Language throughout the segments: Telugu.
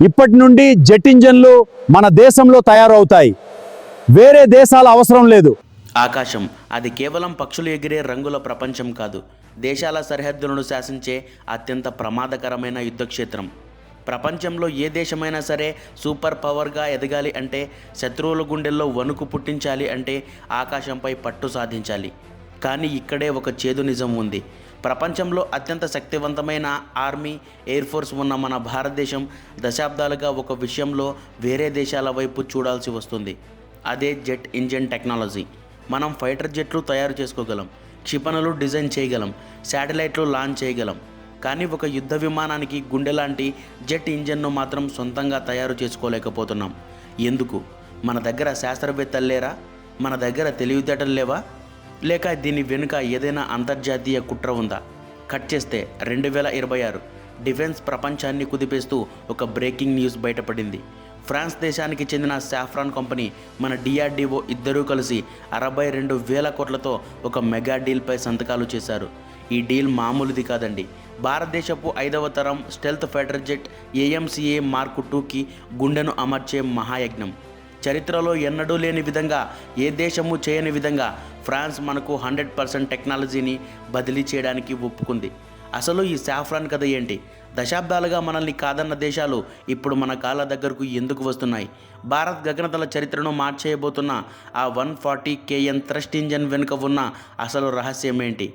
ఇప్పటి నుండి జెట్ ఇంజన్లు మన దేశంలో తయారవుతాయి. వేరే దేశాల అవసరం లేదు. ఆకాశం అది కేవలం పక్షులు ఎగిరే రంగుల ప్రపంచం కాదు, దేశాల సరిహద్దులను శాసించే అత్యంత ప్రమాదకరమైన యుద్ధక్షేత్రం. ప్రపంచంలో ఏ దేశమైనా సరే సూపర్ పవర్గా ఎదగాలి అంటే, శత్రువుల గుండెల్లో వణుకు పుట్టించాలి అంటే ఆకాశంపై పట్టు సాధించాలి. కానీ ఇక్కడే ఒక చేదు నిజం ఉంది. ప్రపంచంలో అత్యంత శక్తివంతమైన ఆర్మీ, ఎయిర్ ఫోర్స్ ఉన్న మన భారతదేశం దశాబ్దాలుగా ఒక విషయంలో వేరే దేశాల వైపు చూడాల్సి వస్తుంది. అదే జెట్ ఇంజన్ టెక్నాలజీ. మనం ఫైటర్ జెట్లు తయారు చేసుకోగలం, క్షిపణులు డిజైన్ చేయగలం, శాటిలైట్లు లాంచ్ చేయగలం. కానీ ఒక యుద్ధ విమానానికి గుండె లాంటి జెట్ ఇంజన్ను మాత్రం సొంతంగా తయారు చేసుకోలేకపోతున్నాం. ఎందుకు? మన దగ్గర శాస్త్రవేత్తలు లేరా? మన దగ్గర తెలివితేటలు లేవా? లేక దీని వెనుక ఏదైనా అంతర్జాతీయ కుట్ర ఉందా? కట్ చేస్తే 2026 డిఫెన్స్ ప్రపంచాన్ని కుదిపేస్తూ ఒక బ్రేకింగ్ న్యూస్ బయటపడింది. ఫ్రాన్స్ దేశానికి చెందిన సాఫ్రాన్ కంపెనీ, మన DRDO ఇద్దరూ కలిసి 62,000 కోట్లతో ఒక మెగా డీల్పై సంతకాలు చేశారు. ఈ డీల్ మామూలుది కాదండి. భారతదేశపు 5వ తరం stealth fighter jet AMCA Mark IIకి గుండెను అమర్చే మహాయజ్ఞం. చరిత్రలో ఎన్నడూ లేని విధంగా, ఏ దేశము చేయని విధంగా ఫ్రాన్స్ మనకు 100% టెక్నాలజీని బదిలీ చేయడానికి ఒప్పుకుంది. అసలు ఈ సాఫ్రాన్ కథ ఏంటి? దశాబ్దాలుగా మనల్ని కాదన్న దేశాలు ఇప్పుడు మన కాళ్ళ దగ్గరకు ఎందుకు వస్తున్నాయి? భారత్ గగనతల చరిత్రను మార్చేయబోతున్న ఆ 140 kN థ్రస్ట్ ఇంజన్ వెనుక ఉన్న అసలు రహస్యం ఏంటి?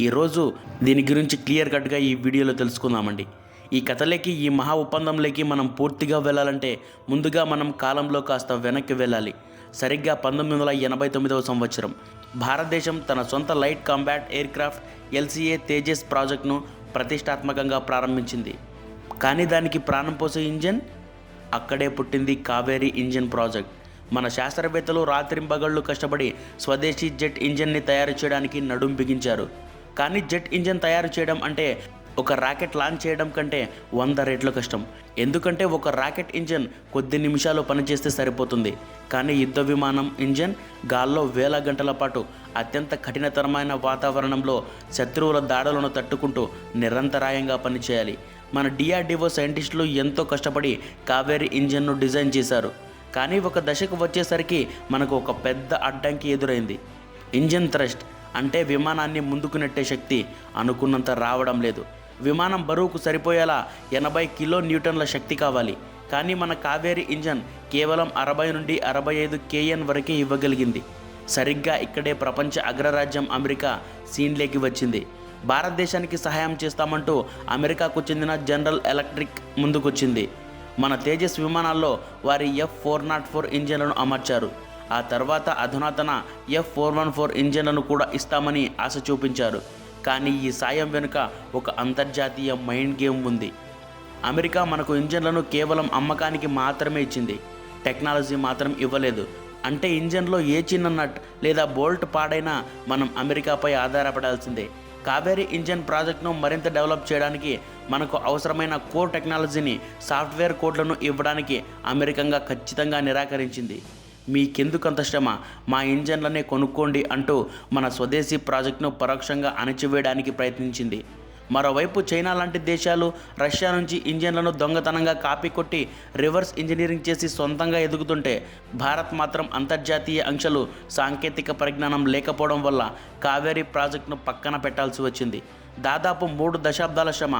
ఈరోజు దీని గురించి క్లియర్ కట్గా ఈ వీడియోలో తెలుసుకుందామండి. ఈ కథలోకి, ఈ మహా ఒప్పందంలోకి మనం పూర్తిగా వెళ్ళాలంటే ముందుగా మనం కాలంలో కాస్త వెనక్కి వెళ్ళాలి. సరిగ్గా 1989వ సంవత్సరం భారతదేశం తన సొంత light combat aircraft LCA Tejas ప్రాజెక్టును ప్రతిష్టాత్మకంగా ప్రారంభించింది. కానీ దానికి ప్రాణం పోసే ఇంజన్ అక్కడే పుట్టింది. Kaveri engine project. మన శాస్త్రవేత్తలు రాత్రింబగళ్ళు కష్టపడి స్వదేశీ జెట్ ఇంజన్ని తయారు చేయడానికి నడుం బిగించారు. కానీ జెట్ ఇంజన్ తయారు చేయడం అంటే ఒక రాకెట్ లాంచ్ చేయడం కంటే 100 రెట్లు కష్టం. ఎందుకంటే ఒక రాకెట్ ఇంజన్ కొద్ది నిమిషాలు పనిచేస్తే సరిపోతుంది. కానీ యుద్ధ విమానం ఇంజన్ గాల్లో వేల గంటల పాటు అత్యంత కఠినతరమైన వాతావరణంలో శత్రువుల దాడులను తట్టుకుంటూ నిరంతరాయంగా పనిచేయాలి. మన DRDO సైంటిస్టులు ఎంతో కష్టపడి కావేరీ ఇంజన్ను డిజైన్ చేశారు. కానీ ఒక దశకు వచ్చేసరికి మనకు ఒక పెద్ద అడ్డంకి ఎదురైంది. ఇంజన్ థ్రస్ట్ అంటే విమానాన్ని ముందుకు నెట్టే శక్తి అనుకున్నంత రావడం లేదు. విమానం బరువుకు సరిపోయేలా 80 కిలో న్యూటన్ల శక్తి కావాలి. కానీ మన కావేరీ ఇంజన్ కేవలం 60 నుండి 65 kN వరకే ఇవ్వగలిగింది. సరిగ్గా ఇక్కడే ప్రపంచ అగ్రరాజ్యం అమెరికా సీన్లోకి వచ్చింది. భారతదేశానికి సహాయం చేస్తామంటూ అమెరికాకు చెందిన జనరల్ ఎలక్ట్రిక్ ముందుకొచ్చింది. మన తేజస్ విమానాల్లో వారి F404 ఇంజన్లను అమర్చారు. ఆ తర్వాత అధునాతన F414 ఇంజన్లను కూడా ఇస్తామని ఆశ చూపించారు. కానీ ఈ సాయం వెనుక ఒక అంతర్జాతీయ మైండ్ గేమ్ ఉంది. అమెరికా మనకు ఇంజన్లను కేవలం అమ్మకానికి మాత్రమే ఇచ్చింది, టెక్నాలజీ మాత్రం ఇవ్వలేదు. అంటే ఇంజన్లో ఏ చిన్న నట్ లేదా బోల్ట్ పాడైనా మనం అమెరికాపై ఆధారపడాల్సిందే. కావేరీ ఇంజన్ ప్రాజెక్టును మరింత డెవలప్ చేయడానికి మనకు అవసరమైన కోర్ టెక్నాలజీని, సాఫ్ట్వేర్ కోడ్లను ఇవ్వడానికి అమెరికా ఖచ్చితంగా నిరాకరించింది. మీకెందుకంత శ్రమ, మా ఇంజన్లనే కొనుక్కోండి అంటూ మన స్వదేశీ ప్రాజెక్టును పరోక్షంగా అణచివేయడానికి ప్రయత్నించింది. మరోవైపు చైనా లాంటి దేశాలు రష్యా నుంచి ఇంజన్లను దొంగతనంగా కాపీ కొట్టి రివర్స్ ఇంజనీరింగ్ చేసి సొంతంగా ఎదుగుతుంటే, భారత్ మాత్రం అంతర్జాతీయ ఆంక్షలు, సాంకేతిక పరిజ్ఞానం లేకపోవడం వల్ల కావేరీ ప్రాజెక్టును పక్కన పెట్టాల్సి వచ్చింది. దాదాపు 3 దశాబ్దాల శ్రమ,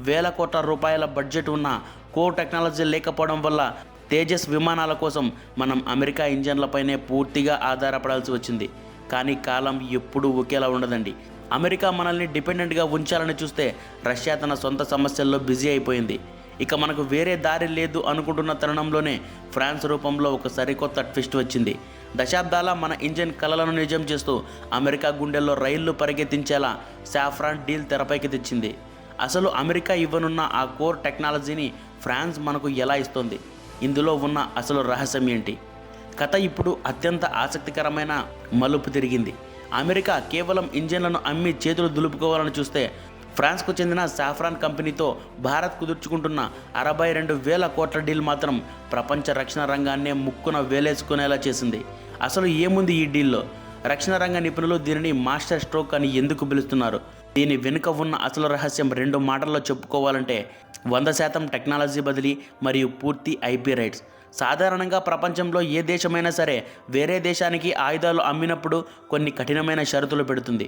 వేల కోట్ల రూపాయల బడ్జెట్ ఉన్న కోర్ టెక్నాలజీ లేకపోవడం వల్ల తేజస్ విమానాల కోసం మనం అమెరికా ఇంజన్లపైనే పూర్తిగా ఆధారపడాల్సి వచ్చింది. కానీ కాలం ఎప్పుడూ ఒకేలా ఉండదండి. అమెరికా మనల్ని డిపెండెంట్గా ఉంచాలని చూస్తే, రష్యా తన సొంత సమస్యల్లో బిజీ అయిపోయింది. ఇక మనకు వేరే దారి లేదు అనుకుంటున్న తరుణంలోనే ఫ్రాన్స్ రూపంలో ఒక సరికొత్త ట్విస్ట్ వచ్చింది. దశాబ్దాల మన ఇంజన్ కలలను నిజం చేస్తూ అమెరికా గుండెల్లో రైళ్లు పరిగెత్తించేలా సాఫ్రాన్ డీల్ తెరపైకి తెచ్చింది. అసలు అమెరికా ఇవ్వనున్న ఆ కోర్ టెక్నాలజీని ఫ్రాన్స్ మనకు ఎలా ఇస్తుంది? ఇందులో ఉన్న అసలు రహస్యం ఏంటి? కథ ఇప్పుడు అత్యంత ఆసక్తికరమైన మలుపు తిరిగింది. అమెరికా కేవలం ఇంజన్లను అమ్మి చేతులు దులుపుకోవాలని చూస్తే, ఫ్రాన్స్కు చెందిన సాఫ్రాన్ కంపెనీతో భారత్ కుదుర్చుకుంటున్న 62,000 కోట్ల డీల్ మాత్రం ప్రపంచ రక్షణ రంగాన్నే ముక్కున వేలేసుకునేలా చేసింది. అసలు ఏముంది ఈ డీల్లో? రక్షణ రంగ నిపుణులు దీనిని మాస్టర్ స్ట్రోక్ అని ఎందుకు పిలుస్తున్నారు? దీని వెనుక ఉన్న అసలు రహస్యం 2 మాటల్లో చెప్పుకోవాలంటే 100% టెక్నాలజీ బదిలీ మరియు పూర్తి IP రైట్స్. సాధారణంగా ప్రపంచంలో ఏ దేశమైనా సరే వేరే దేశానికి ఆయుధాలు అమ్మినప్పుడు కొన్ని కఠినమైన షరతులు పెడుతుంది.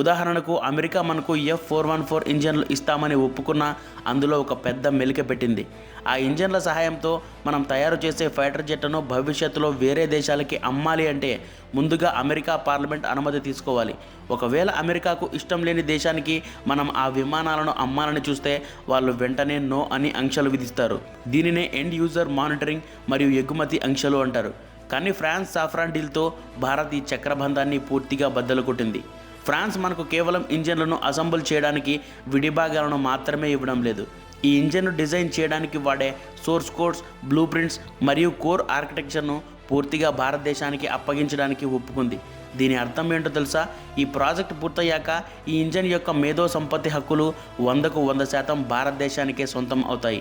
ఉదాహరణకు అమెరికా మనకు F414 ఇంజన్లు ఇస్తామని ఒప్పుకున్నా అందులో ఒక పెద్ద మెలిక పెట్టింది. ఆ ఇంజన్ల సహాయంతో మనం తయారు చేసే ఫైటర్ జెట్లను భవిష్యత్తులో వేరే దేశాలకి అమ్మాలి అంటే ముందుగా అమెరికా పార్లమెంట్ అనుమతి తీసుకోవాలి. ఒకవేళ అమెరికాకు ఇష్టం లేని దేశానికి మనం ఆ విమానాలను అమ్మాలని చూస్తే వాళ్ళు వెంటనే నో అని ఆంక్షలు విధిస్తారు. దీనినే ఎండ్ యూజర్ మానిటరింగ్ మరియు ఎగుమతి ఆంక్షలు అంటారు. కానీ ఫ్రాన్స్ సాఫ్రాన్ డీల్తో భారత్ ఈ చక్రబంధాన్ని పూర్తిగా బద్దలు కొట్టింది. ఫ్రాన్స్ మనకు కేవలం ఇంజన్లను అసెంబుల్ చేయడానికి విడిభాగాలను మాత్రమే ఇవ్వడం లేదు. ఈ ఇంజన్ను డిజైన్ చేయడానికి వాడే సోర్స్ కోడ్స్, బ్లూ ప్రింట్స్ మరియు కోర్ ఆర్కిటెక్చర్ను పూర్తిగా భారతదేశానికి అప్పగించడానికి ఒప్పుకుంది. దీని అర్థం ఏంటో తెలుసా? ఈ ప్రాజెక్ట్ పూర్తయ్యాక ఈ ఇంజన్ యొక్క మేధో సంపత్తి హక్కులు 100కు 100% భారతదేశానికే సొంతం అవుతాయి.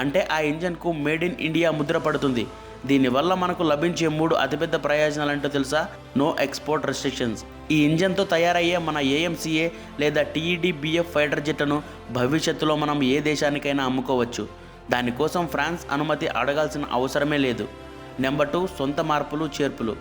అంటే ఆ ఇంజన్కు మేడ్ ఇన్ ఇండియా ముద్ర పడుతుంది. దీనివల్ల మనకు లభించే 3 అతిపెద్ద ప్రయోజనాలు ఏంటో తెలుసా? No export restrictions. ఈ ఇంజన్తో తయారయ్యే మన AMCA లేదా TED-BF ఫైటర్ జెట్లను భవిష్యత్తులో మనం ఏ దేశానికైనా అమ్ముకోవచ్చు. దానికోసం ఫ్రాన్స్ అనుమతి అడగాల్సిన అవసరమే లేదు. నెంబర్ 2, సొంత మార్పులు చేర్పులు.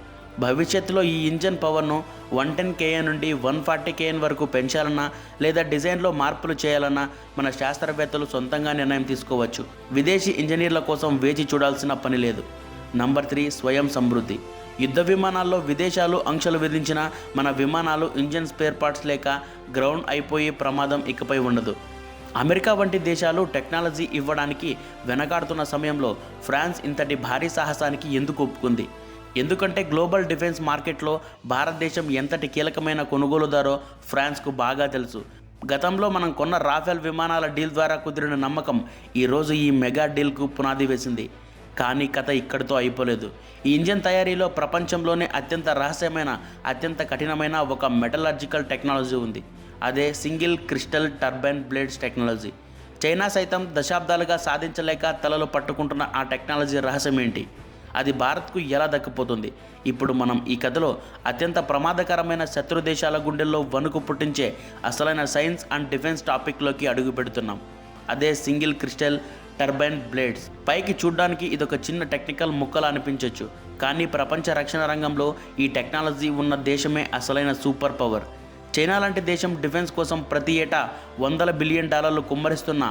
భవిష్యత్తులో ఈ ఇంజన్ పవర్ను 110 kN నుండి 140 kN వరకు పెంచాలన్నా లేదా డిజైన్లో మార్పులు చేయాలన్నా మన శాస్త్రవేత్తలు సొంతంగా నిర్ణయం తీసుకోవచ్చు. విదేశీ ఇంజనీర్ల కోసం వేచి చూడాల్సిన పని లేదు. నంబర్ 3, స్వయం సమృద్ధి. యుద్ధ విమానాల్లో విదేశాలు ఆంక్షలు విధించిన మన విమానాలు ఇంజన్ స్పేర్ పార్ట్స్ లేక గ్రౌండ్ అయిపోయే ప్రమాదం ఇకపై ఉండదు. అమెరికా వంటి దేశాలు టెక్నాలజీ ఇవ్వడానికి వెనకాడుతున్న సమయంలో ఫ్రాన్స్ ఇంతటి భారీ సాహసానికి ఎందుకు ఒప్పుకుంది? ఎందుకంటే గ్లోబల్ డిఫెన్స్ మార్కెట్లో భారతదేశం ఎంతటి కీలకమైన కొనుగోలుదారో ఫ్రాన్స్కు బాగా తెలుసు. గతంలో మనం కొన్న రాఫెల్ విమానాల డీల్ ద్వారా కుదిరిన నమ్మకం ఈరోజు ఈ మెగా డీల్కు పునాది వేసింది. కానీ కథ ఇక్కడితో అయిపోలేదు. ఈ ఇంజన్ తయారీలో ప్రపంచంలోనే అత్యంత రహస్యమైన, అత్యంత కఠినమైన ఒక మెటలర్జికల్ టెక్నాలజీ ఉంది. అదే single crystal turbine blades technology. China సైతం దశాబ్దాలుగా సాధించలేక తలలు పట్టుకుంటున్న ఆ టెక్నాలజీ రహస్యం ఏంటి? అది భారత్కు ఎలా దక్కిపోతుంది? ఇప్పుడు మనం ఈ కథలో అత్యంత ప్రమాదకరమైన శత్రు దేశాల గుండెల్లో వణుకు పుట్టించే అసలైన సైన్స్ అండ్ డిఫెన్స్ టాపిక్లోకి అడుగు పెడుతున్నాం. అదే సింగిల్ క్రిస్టల్ టర్బైన్ బ్లేడ్స్. పైకి చూడ్డానికి ఇదొక చిన్న టెక్నికల్ ముక్కలా అనిపించవచ్చు, కానీ ప్రపంచ రక్షణ రంగంలో ఈ టెక్నాలజీ ఉన్న దేశమే అసలైన సూపర్ పవర్. చైనా లాంటి దేశం డిఫెన్స్ కోసం ప్రతి ఏటా $100 బిలియన్ కుమ్మరిస్తున్న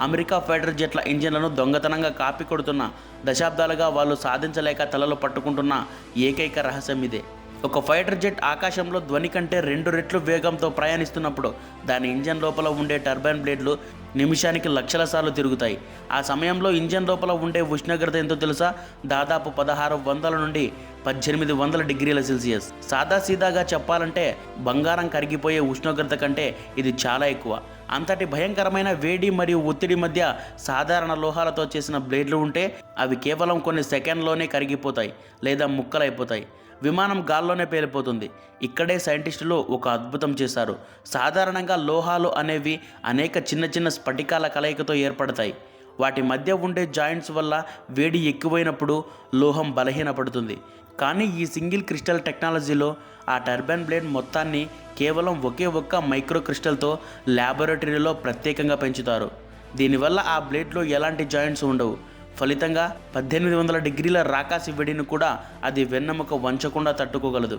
అమెరికా ఫైటర్ జెట్ల ఇంజన్లను దొంగతనంగా కాపీ కొడుతున్న, దశాబ్దాలుగా వాళ్ళు సాధించలేక తలలు పట్టుకుంటున్న ఏకైక రహస్యం ఇదే. ఒక ఫైటర్ జెట్ ఆకాశంలో ధ్వని కంటే 2 రెట్లు వేగంతో ప్రయాణిస్తున్నప్పుడు దాని ఇంజన్ లోపల ఉండే టర్బైన్ బ్లేడ్లు నిమిషానికి లక్షల సార్లు తిరుగుతాయి. ఆ సమయంలో ఇంజన్ లోపల ఉండే ఉష్ణోగ్రత ఎంతో తెలుసా? దాదాపు 1600 నుండి 1800 డిగ్రీల సెల్సియస్. సాదాసీదాగా చెప్పాలంటే బంగారం కరిగిపోయే ఉష్ణోగ్రత కంటే ఇది చాలా ఎక్కువ. అంతటి భయంకరమైన వేడి మరియు ఒత్తిడి మధ్య సాధారణ లోహాలతో చేసిన బ్లేడ్లు ఉంటే అవి కేవలం కొన్ని సెకండ్లోనే కరిగిపోతాయి లేదా ముక్కలైపోతాయి. విమానం గాల్లోనే పేలిపోతుంది. ఇక్కడే సైంటిస్టులు ఒక అద్భుతం చేశారు. సాధారణంగా లోహాలు అనేవి అనేక చిన్న చిన్న స్ఫటికాల కలయికతో ఏర్పడతాయి. వాటి మధ్య ఉండే జాయింట్స్ వల్ల వేడి ఎక్కువైనప్పుడు లోహం బలహీనపడుతుంది. కానీ ఈ సింగిల్ క్రిస్టల్ టెక్నాలజీలో ఆ టర్బైన్ బ్లేడ్ మొత్తాన్ని కేవలం ఒకే ఒక్క మైక్రో క్రిస్టల్తో ల్యాబొరేటరీలో ప్రత్యేకంగా పెంచుతారు. దీనివల్ల ఆ బ్లేడ్లో ఎలాంటి జాయింట్స్ ఉండవు. ఫలితంగా 1800 డిగ్రీల రాకాసి వేడిని కూడా అది వెన్నెముక వంచకుండా తట్టుకోగలదు.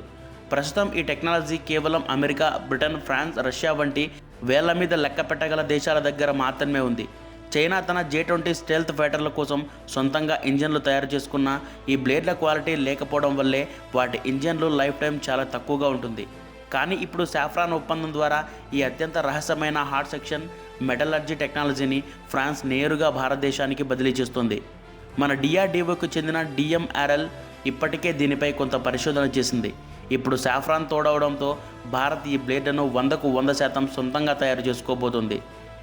ప్రస్తుతం ఈ టెక్నాలజీ కేవలం అమెరికా, బ్రిటన్, ఫ్రాన్స్, రష్యా వంటి వేల మీద లెక్క పెట్టగల దేశాల దగ్గర మాత్రమే ఉంది. చైనా తన J-20 స్టెల్త్ ఫైటర్ల కోసం సొంతంగా ఇంజన్లు తయారు చేసుకున్న ఈ బ్లేడ్ల క్వాలిటీ లేకపోవడం వల్లే వాటి ఇంజన్లు లైఫ్ టైం చాలా తక్కువగా ఉంటుంది. కానీ ఇప్పుడు సాఫ్రాన్ ఒప్పందం ద్వారా ఈ అత్యంత రహస్యమైన హార్డ్ సెక్షన్ మెటలర్జీ టెక్నాలజీని ఫ్రాన్స్ నేరుగా భారతదేశానికి బదిలీ చేస్తుంది. మన DRDOకు చెందిన DMRL ఇప్పటికే దీనిపై కొంత పరిశోధన చేసింది. ఇప్పుడు సాఫ్రాన్ తోడవడంతో భారత్ ఈ బ్లేడ్లను 100కు 100% సొంతంగా తయారు చేసుకోబోతుంది.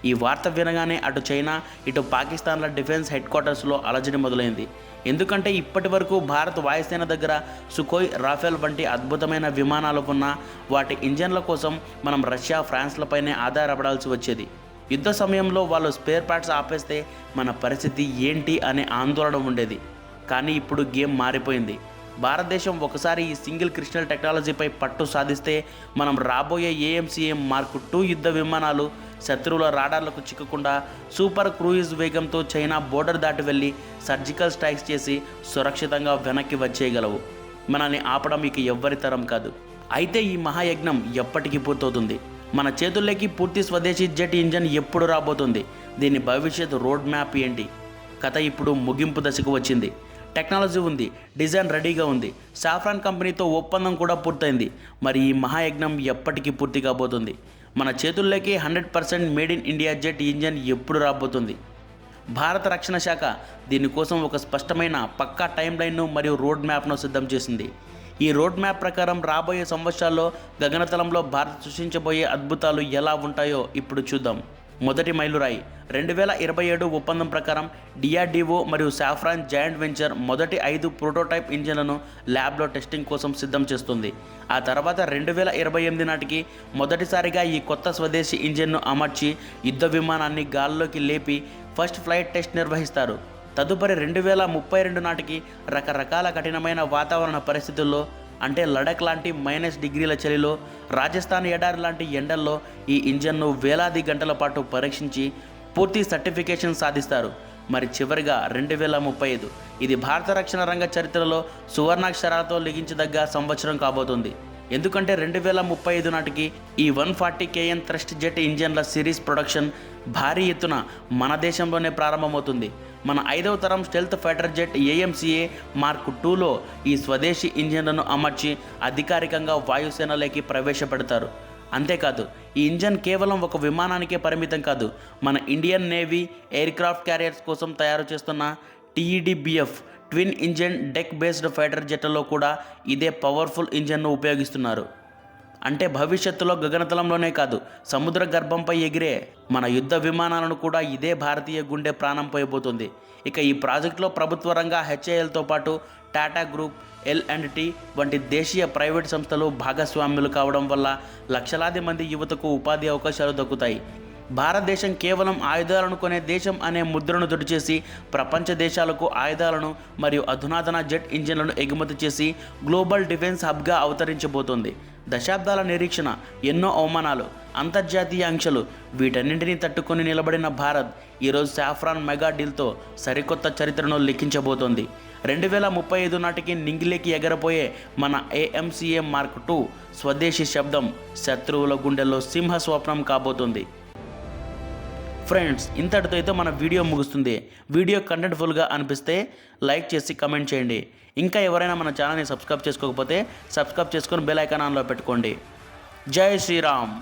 ఈ వార్త వినగానే అటు చైనా, ఇటు పాకిస్తాన్ల డిఫెన్స్ హెడ్ క్వార్టర్స్లో అలజడి మొదలైంది. ఎందుకంటే ఇప్పటి వరకు భారత్ వాయుసేన దగ్గర సుకోయ్, రాఫెల్ వంటి అద్భుతమైన విమానాలు ఉన్నా వాటి ఇంజన్ల కోసం మనం రష్యా, ఫ్రాన్స్లపైనే ఆధారపడాల్సి వచ్చేది. యుద్ధ సమయంలో వాళ్ళు స్పేర్ పార్ట్స్ ఆపేస్తే మన పరిస్థితి ఏంటి అనే ఆందోళన ఉండేది. కానీ ఇప్పుడు గేమ్ మారిపోయింది. భారతదేశం ఒకసారి ఈ సింగిల్ క్రిస్టల్ టెక్నాలజీపై పట్టు సాధిస్తే మనం రాబోయే AMCA మార్క్ II యుద్ధ విమానాలు శత్రువుల రాడార్లకు చిక్కకుండా సూపర్ క్రూయిజ్ వేగంతో చైనా బోర్డర్ దాటి వెళ్ళి సర్జికల్ స్ట్రైక్స్ చేసి సురక్షితంగా వెనక్కి వచ్చేయగలవు. మనల్ని ఆపడం ఇక ఎవ్వరి తరం కాదు. అయితే ఈ మహాయజ్ఞం ఎప్పటికీ పూర్తవుతుంది? మన చేతుల్లోకి పూర్తి స్వదేశీ జెట్ ఇంజన్ ఎప్పుడు రాబోతుంది? దీని భవిష్యత్ రోడ్ మ్యాప్ ఏంటి? కథ ఇప్పుడు ముగింపు దశకు వచ్చింది. టెక్నాలజీ ఉంది, డిజైన్ రెడీగా ఉంది, సాఫ్రాన్ కంపెనీతో ఒప్పందం కూడా పూర్తయింది. మరి ఈ మహాయజ్ఞం ఎప్పటికీ పూర్తి కాబోతుంది? మన చేతుల్లోకి 100% made in India jet engine ఎప్పుడు రాబోతుంది? భారత రక్షణ శాఖ దీనికోసం ఒక స్పష్టమైన పక్కా టైం లైన్ను మరియు రోడ్ మ్యాప్ను సిద్ధం చేసింది. ఈ రోడ్ మ్యాప్ ప్రకారం రాబోయే సంవత్సరాల్లో గగనతలంలో భారత్ సృష్టించబోయే అద్భుతాలు ఎలా ఉంటాయో ఇప్పుడు చూద్దాం. మొదటి మైలురాయి 2027 ఒప్పందం ప్రకారం DRDO మరియు సాఫ్రాన్ జాయింట్ వెంచర్ మొదటి 5 ప్రోటోటైప్ ఇంజన్లను ల్యాబ్లో టెస్టింగ్ కోసం సిద్ధం చేస్తుంది. ఆ తర్వాత 2028 నాటికి మొదటిసారిగా ఈ కొత్త స్వదేశీ ఇంజన్ను అమర్చి యుద్ధ విమానాన్ని గాల్లోకి లేపి ఫస్ట్ ఫ్లైట్ టెస్ట్ నిర్వహిస్తారు. తదుపరి 2032 నాటికి రకరకాల కఠినమైన వాతావరణ పరిస్థితుల్లో, అంటే లడక్ లాంటి -డిగ్రీల చలిలో, రాజస్థాన్ ఎడారి లాంటి ఎండల్లో ఈ ఇంజన్ను వేలాది గంటల పాటు పరీక్షించి పూర్తి సర్టిఫికేషన్ సాధిస్తారు. మరి చివరిగా 2035 ఇది భారత రక్షణ రంగ చరిత్రలో సువర్ణాక్షరాలతో లిఖించదగ్గ సంవత్సరం కాబోతుంది. ఎందుకంటే 2035 నాటికి ఈ 140 kN థ్రస్ట్ జెట్ ఇంజన్ల సిరీస్ ప్రొడక్షన్ భారీ ఎత్తున మన దేశంలోనే ప్రారంభమవుతుంది. మన 5వ తరం stealth fighter jet AMCA mark IIలో ఈ స్వదేశీ ఇంజన్లను అమర్చి అధికారికంగా వాయుసేనలోకి ప్రవేశపెడతారు. అంతేకాదు, ఈ ఇంజన్ కేవలం ఒక విమానానికే పరిమితం కాదు. మన ఇండియన్ నేవీ ఎయిర్క్రాఫ్ట్ క్యారియర్స్ కోసం తయారు చేస్తున్న TEDBF twin engine deck based fighter జెట్లలో కూడా ఇదే పవర్ఫుల్ ఇంజన్ను ఉపయోగిస్తున్నారు. అంటే భవిష్యత్తులో గగనతలంలోనే కాదు, సముద్ర గర్భంపై ఎగిరే మన యుద్ధ విమానాలను కూడా ఇదే భారతీయ గుండె ప్రాణం పోయబోతుంది. ఇక ఈ ప్రాజెక్టులో ప్రభుత్వ రంగ HALతో పాటు టాటా గ్రూప్, L&T వంటి దేశీయ ప్రైవేట్ సంస్థలు భాగస్వామ్యులు కావడం వల్ల లక్షలాది మంది యువతకు ఉపాధి అవకాశాలు దక్కుతాయి. భారతదేశం కేవలం ఆయుధాలను కొనే దేశం అనే ముద్రను తుడిచేసి ప్రపంచ దేశాలకు ఆయుధాలను మరియు అధునాతన జెట్ ఇంజన్లను ఎగుమతి చేసి గ్లోబల్ డిఫెన్స్ హబ్గా అవతరించబోతోంది. దశాబ్దాల నిరీక్షణ, ఎన్నో అవమానాలు, అంతర్జాతీయ ఆంక్షలు వీటన్నింటినీ తట్టుకొని నిలబడిన భారత్ ఈరోజు సాఫ్రాన్ మెగా డీల్తో సరికొత్త చరిత్రను లిఖించబోతోంది. 2035 నాటికి నింగిలేకి ఎగరపోయే మన AMCA మార్క్ II స్వదేశీ శబ్దం శత్రువుల గుండెల్లో సింహ స్వప్నం కాబోతుంది. ఫ్రెండ్స్, ఇంతటితో అయితే మన వీడియో ముగుస్తుంది. వీడియో కంటెంట్ఫుల్గా అనిపిస్తే లైక్ చేసి కమెంట్ చేయండి. ఇంకా ఎవరైనా మన ఛానల్ని సబ్స్క్రైబ్ చేసుకోకపోతే సబ్స్క్రైబ్ చేసుకొని బెల్ ఐకాన్ ఆన్లో పెట్టుకోండి. జై శ్రీరామ్.